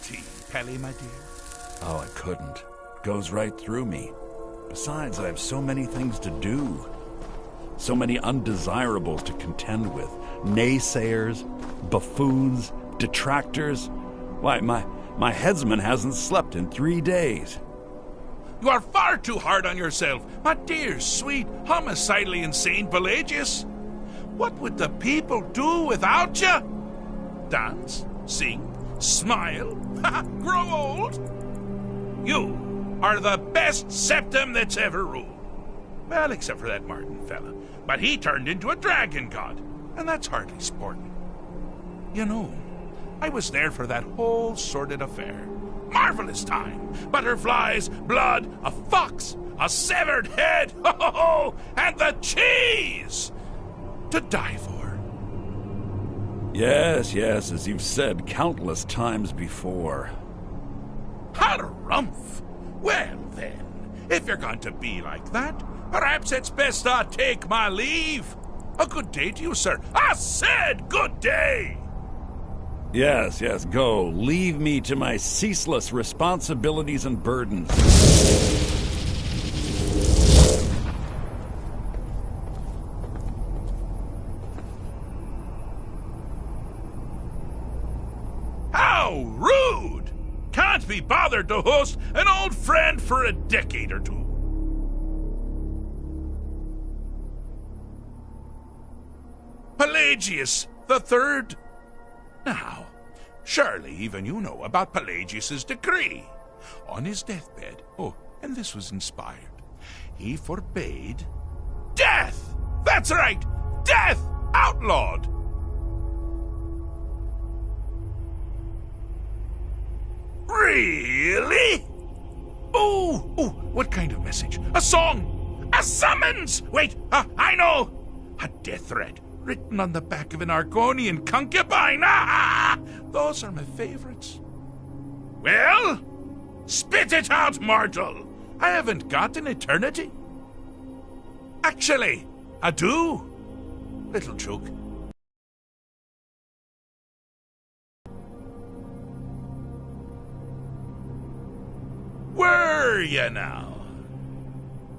tea, Pelly, my dear? Oh, I couldn't. Goes right through me. Besides, I have so many things to do. So many undesirables to contend with. Naysayers, buffoons, detractors. Why, my headsman hasn't slept in 3 days. You are far too hard on yourself, my dear, sweet, homicidally insane Pelagius. What would the people do without you? Dance, sing, smile, grow old? You are the best septum that's ever ruled. Well, except for that Martin fella. But he turned into a dragon god, and that's hardly sporting. You know, I was there for that whole sordid affair. Marvelous time. Butterflies, blood, a fox, a severed head, ho ho ho, and the cheese to die for. Yes, as you've said countless times before. Harumph! Well then, if you're going to be like that, perhaps it's best I take my leave. A good day to you, sir. I said good day! Yes, go. Leave me to my ceaseless responsibilities and burdens. How rude! Can't be bothered to host an old friend for a decade or two. Pelagius the Third. Now, surely even you know about Pelagius's decree. On his deathbed, and this was inspired, he forbade death! That's right! Death! Outlawed! Really? Oh, what kind of message? A song! A summons! Wait, I know! A death threat written on the back of an Argonian concubine. Those are my favorites. Well, spit it out, mortal. I haven't got an eternity. Actually, I do. Little joke. Were you now?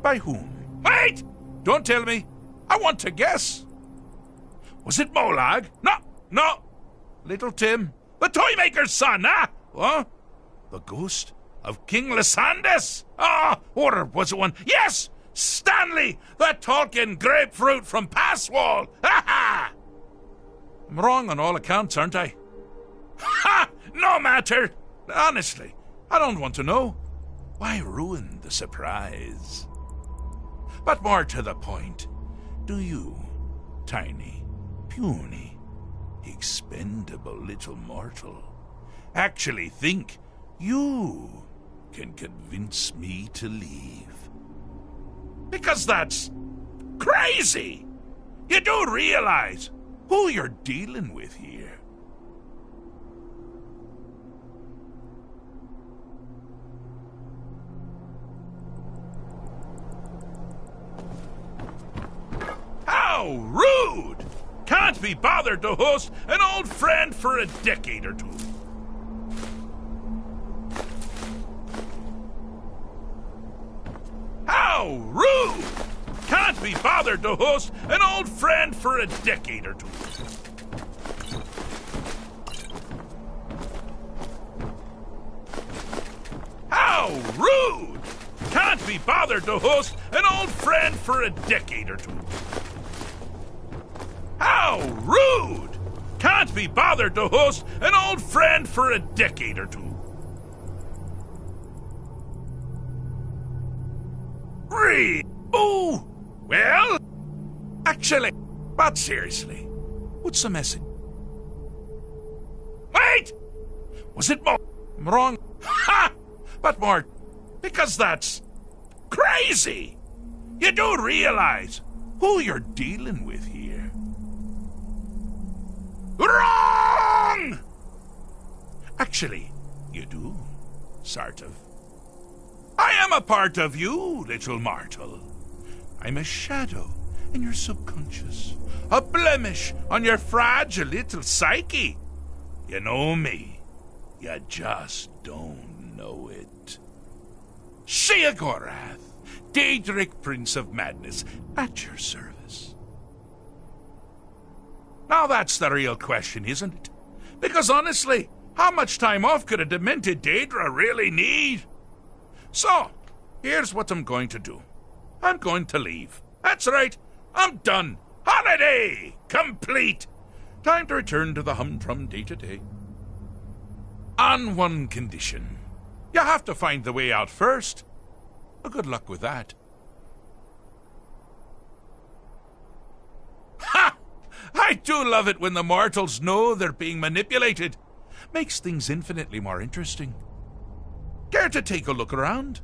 By whom? Wait! Don't tell me. I want to guess. Was it Molag? No. Little Tim. The Toymaker's son, What? The ghost of King Lysandas? Or was it one? Yes! Stanley, the talking grapefruit from Passwall! Ha! I'm wrong on all accounts, aren't I? Ha! No matter. Honestly, I don't want to know. Why ruin the surprise? But more to the point, do you, tiny, puny, expendable little mortal, actually think you can convince me to leave? Because that's crazy! You do realize who you're dealing with here. How rude! Can't be bothered to host an old friend for a decade or two. How rude! Can't be bothered to host an old friend for a decade or two. How rude! Can't be bothered to host an old friend for a decade or two. How rude! Can't be bothered to host an old friend for a decade or two. Oh, well, actually, but seriously, what's the message? Wait! Was it more? I'm wrong. Ha! But more, because that's crazy. You do realize who you're dealing with here. Wrong! Actually, you do, sort of. I am a part of you, little mortal. I'm a shadow in your subconscious, a blemish on your fragile little psyche. You know me. You just don't know it. Sheogorath, Daedric Prince of Madness, at your service. Now that's the real question, isn't it? Because honestly, how much time off could a demented Daedra really need? So, here's what I'm going to do. I'm going to leave. That's right, I'm done. Holiday complete. Time to return to the humdrum day-to-day. On one condition. You have to find the way out first. Well, good luck with that. Ha! I do love it when the mortals know they're being manipulated. Makes things infinitely more interesting. Care to take a look around?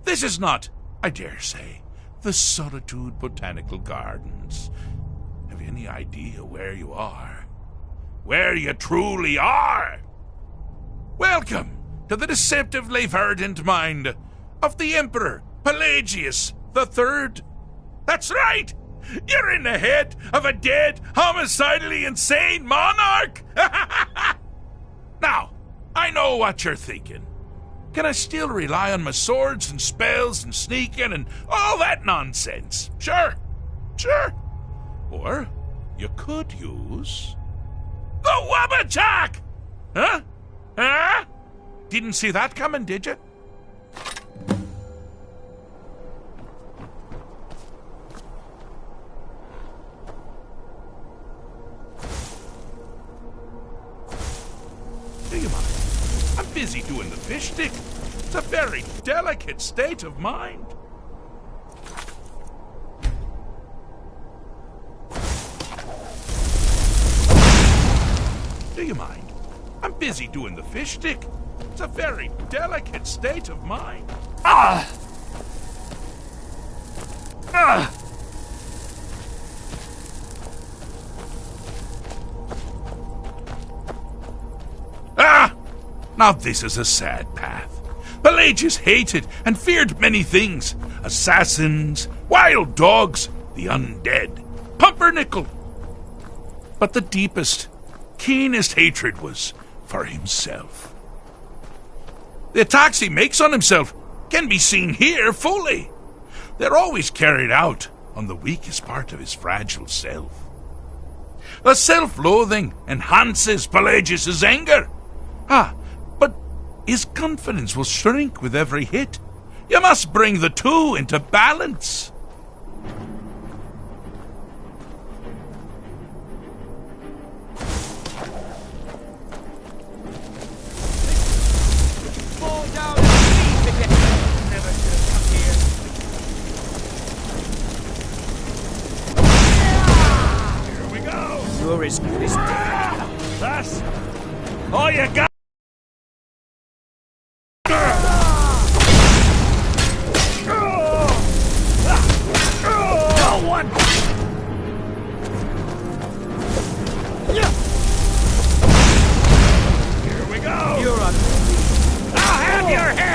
This is not, I dare say, the Solitude Botanical Gardens. Have you any idea where you are? Where you truly are? Welcome to the deceptively verdant mind of the Emperor Pelagius III. That's right! You're in the head of a dead, homicidally insane monarch! Now, I know what you're thinking. Can I still rely on my swords and spells and sneaking and all that nonsense? Sure. Or you could use the Wabachak! Huh? Didn't see that coming, did you? Do you mind? I'm busy doing the fish stick. It's a very delicate state of mind. Do you mind? I'm busy doing the fish stick. It's a very delicate state of mind. Ah! Now this is a sad path. Pelagius hated and feared many things. Assassins, wild dogs, the undead, pumpernickel. But the deepest, keenest hatred was for himself. The attacks he makes on himself can be seen here fully. They're always carried out on the weakest part of his fragile self. The self-loathing enhances Pelagius's anger. But his confidence will shrink with every hit. You must bring the two into balance. Fall down and leave again. Never should have come here. Here we go! You're as good as dead. That's all you got!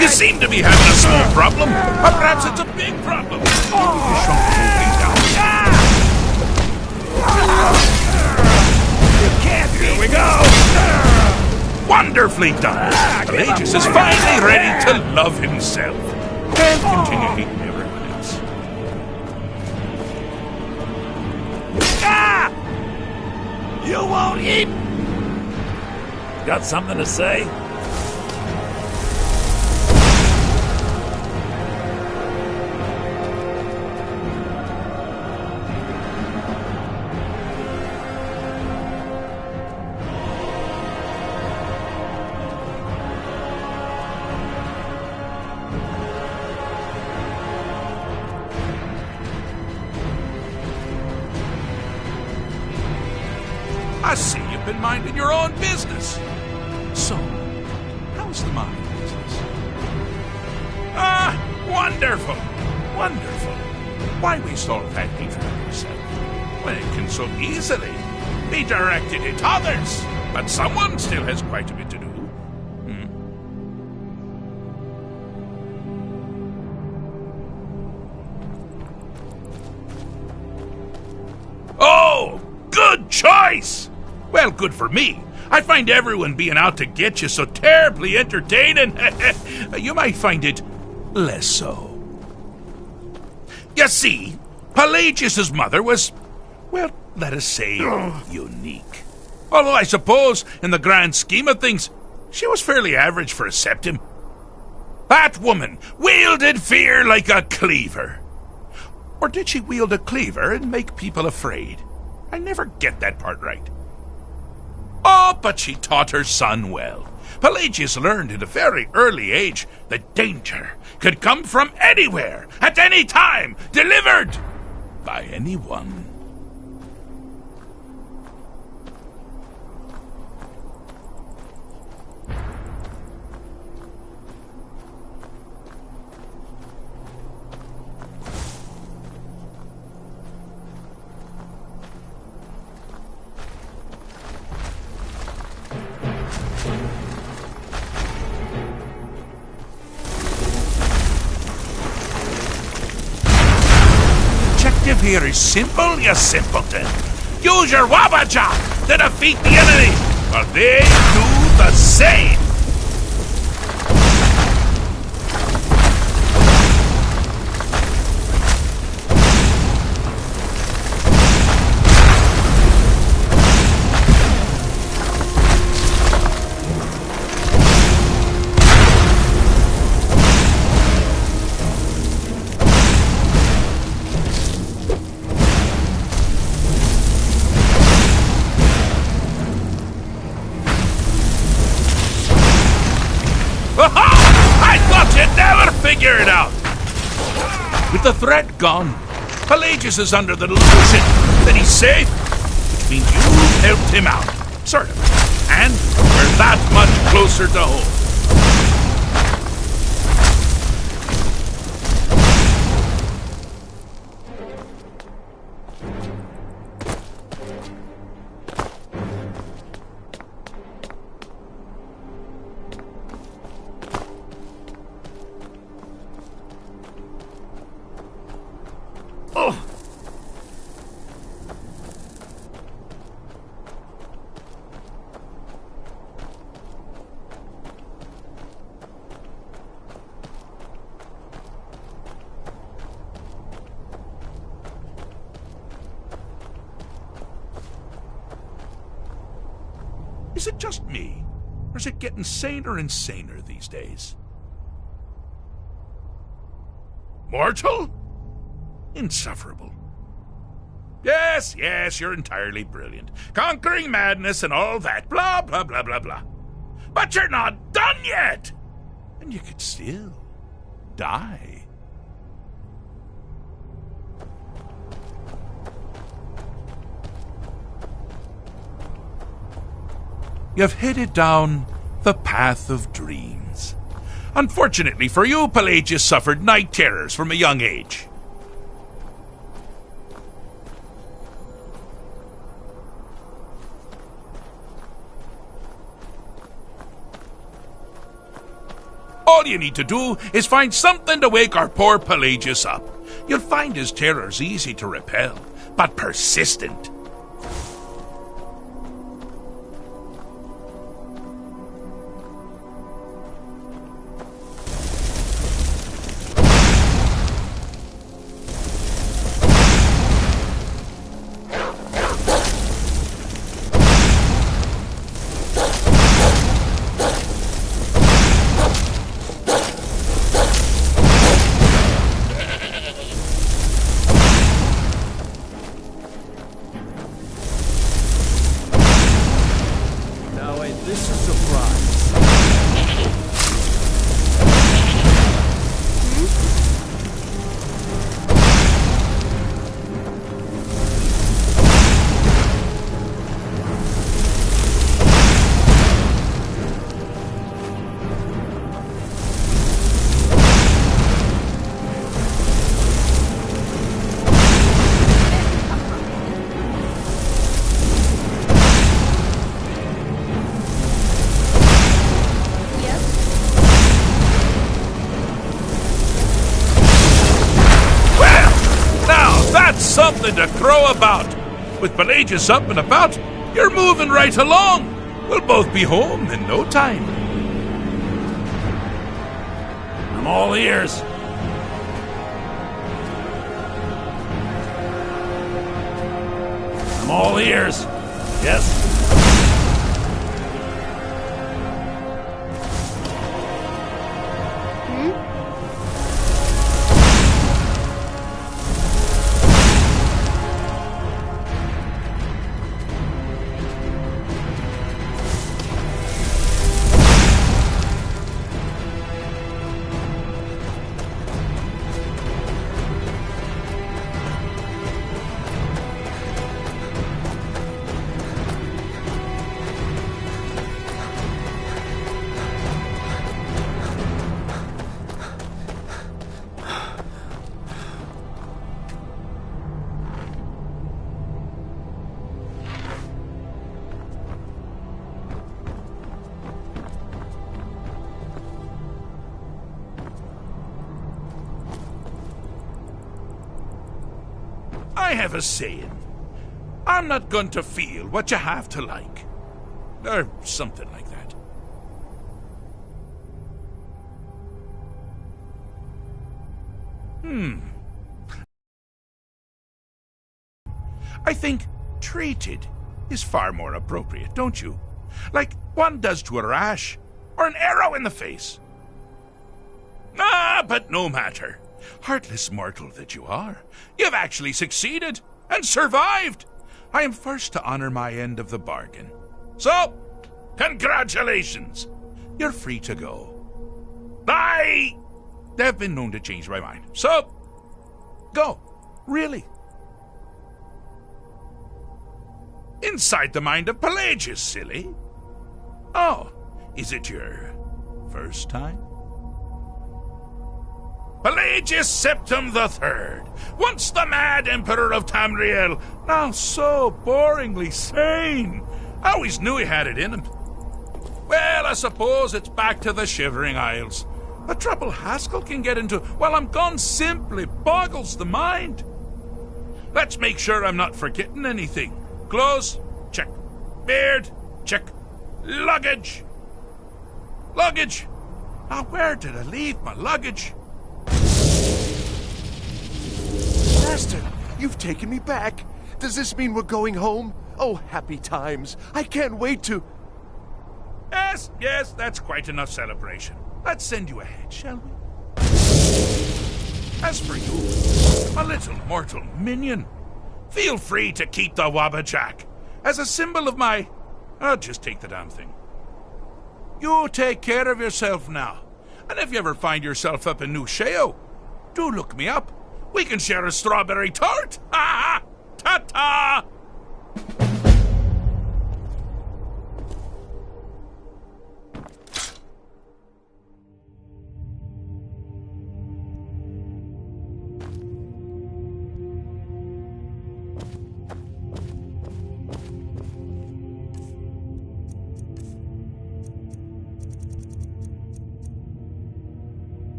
You seem to be having a small problem, or perhaps it's a big problem. You shrunk the whole thing down. You can't beat Here we go! Wonderfully done. Pelagius is finally ready to love himself and continue hating everyone else. You won't eat! Got something to say? I see you've been minding your own business. So, how's the mind business? Wonderful. Why waste all that hatred on yourself when it can so easily be directed at others? But someone still has quite a bit to do. Oh, good choice! Well, good for me. I find everyone being out to get you so terribly entertaining. You might find it less so. You see, Pelagius's mother was, well, let us say, unique. Although I suppose, in the grand scheme of things, she was fairly average for a septim. That woman wielded fear like a cleaver. Or did she wield a cleaver and make people afraid? I never get that part right. Oh, but she taught her son well. Pelagius learned at a very early age that danger could come from anywhere, at any time, delivered by anyone. Here is simple, you simpleton. Use your wabajak to defeat the enemy, or they do the same. Figure it out. With the threat gone, Pelagius is under the delusion that he's safe, which means you've helped him out, sort of, and we're that much closer to home. Is it just me, or is it getting saner and saner these days? Mortal? Insufferable. Yes, you're entirely brilliant. Conquering madness and all that, blah, blah, blah, blah, blah. But you're not done yet! And you could still die. You've headed down the path of dreams. Unfortunately for you, Pelagius suffered night terrors from a young age. All you need to do is find something to wake our poor Pelagius up. You'll find his terrors easy to repel, but persistent. Something to crow about. With Pelagius up and about, you're moving right along. We'll both be home in no time. I'm all ears. I'm all ears. Yes? I have a saying. I'm not going to feel what you have to like. Or something like that. I think treated is far more appropriate, don't you? Like one does to a rash, or an arrow in the face. But no matter. Heartless mortal that you are, you've actually succeeded and survived. I am first to honor my end of the bargain. So, congratulations. You're free to go. They've been known to change my mind. So, go. Really. Inside the mind of Pelagius, silly. Oh, is it your first time? Pelagius Septim the Third, once the mad emperor of Tamriel, now so boringly sane. I always knew he had it in him. Well, I suppose it's back to the Shivering Isles. The trouble Haskell can get into while I'm gone simply boggles the mind. Let's make sure I'm not forgetting anything. Clothes, check. Beard, check. Luggage. Luggage. Now, where did I leave my luggage? Master, you've taken me back. Does this mean we're going home? Oh, happy times. I can't wait to... Yes, that's quite enough celebration. Let's send you ahead, shall we? As for you, my little mortal minion, feel free to keep the Wabbajack as a symbol of my... just take the damn thing. You take care of yourself now. And if you ever find yourself up in New Sheo, do look me up. We can share a strawberry tart. Ha ha! Ta-ta!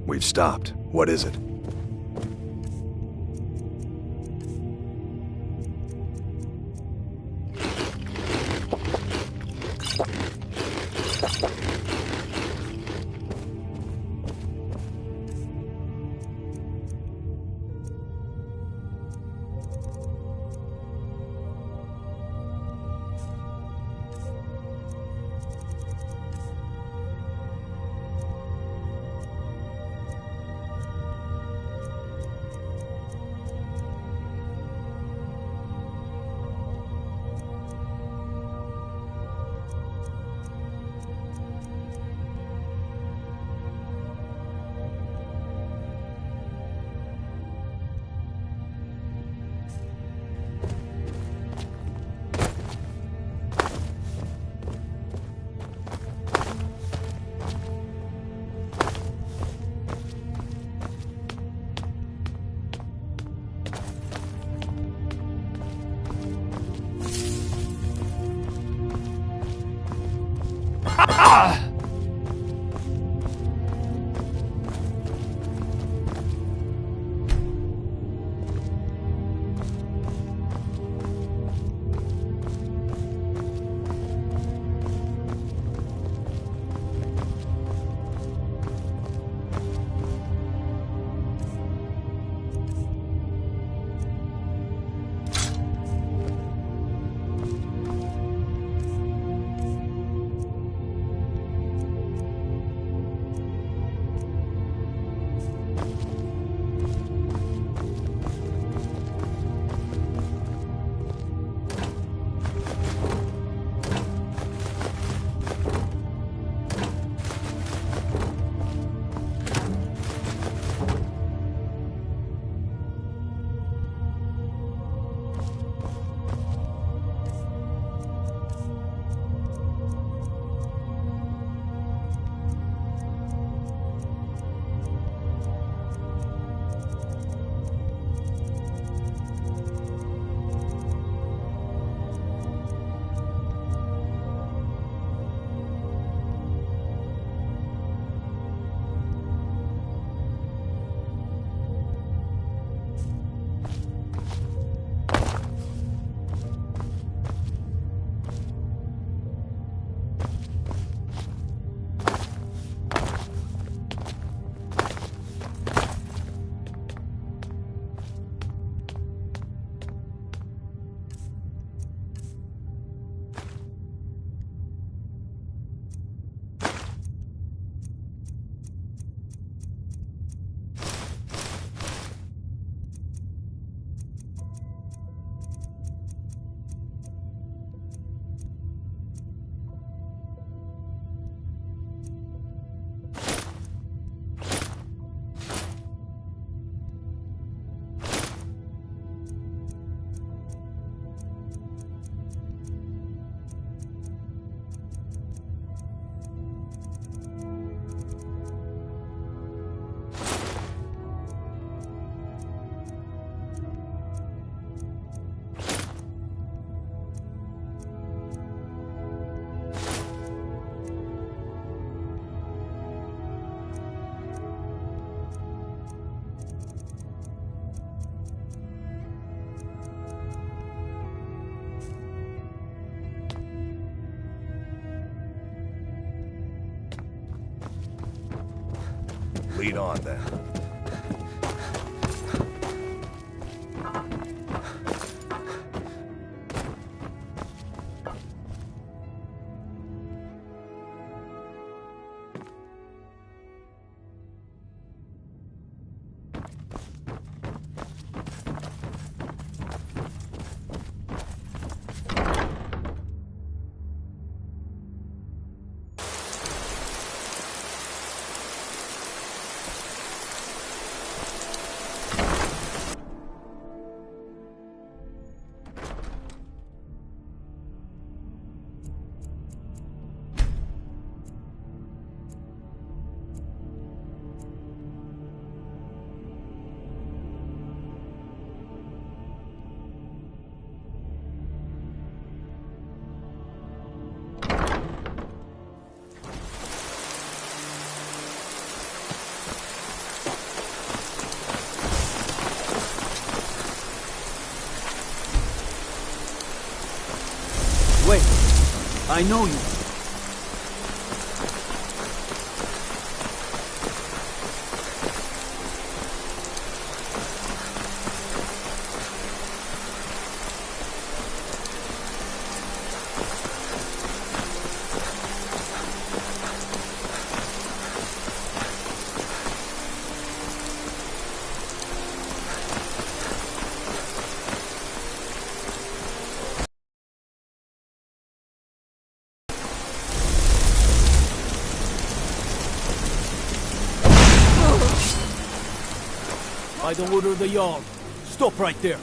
We've stopped. What is it? Lead on, then. Wait, I know you. By the order of the Jarl. Stop right there.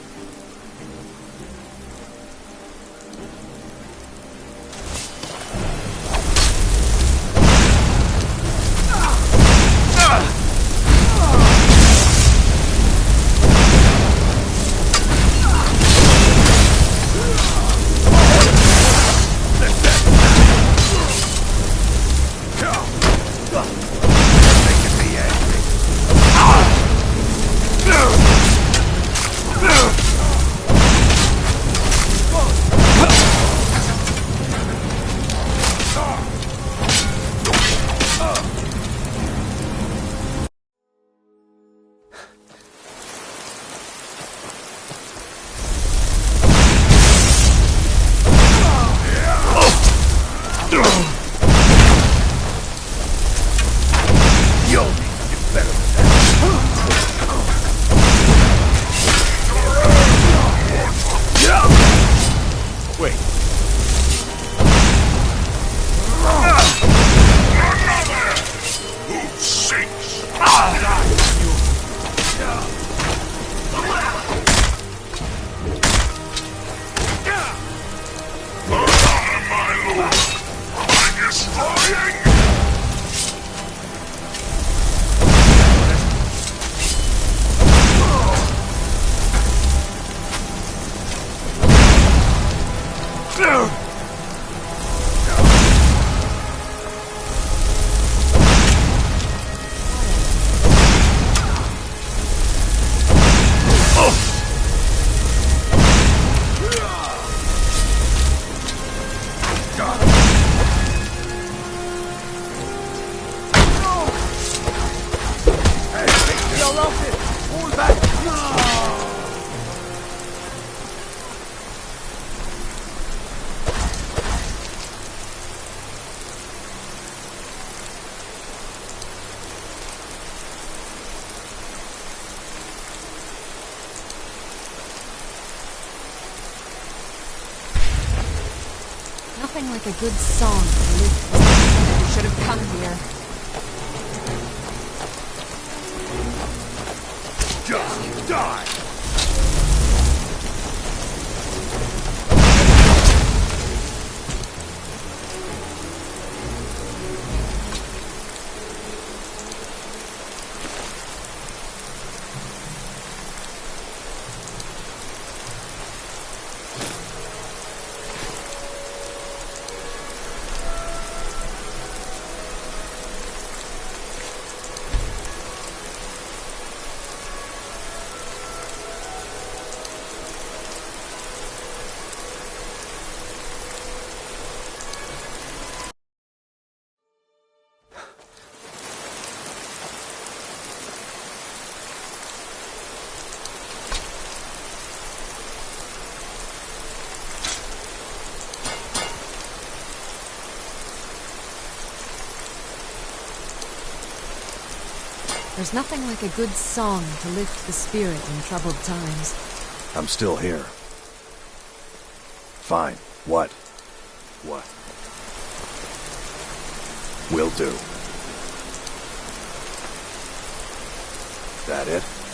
Nothing like a good song to lift the spirit. You should have come here. Just die! There's nothing like a good song to lift the spirit in troubled times. I'm still here. Fine. What? What? Will do. That it?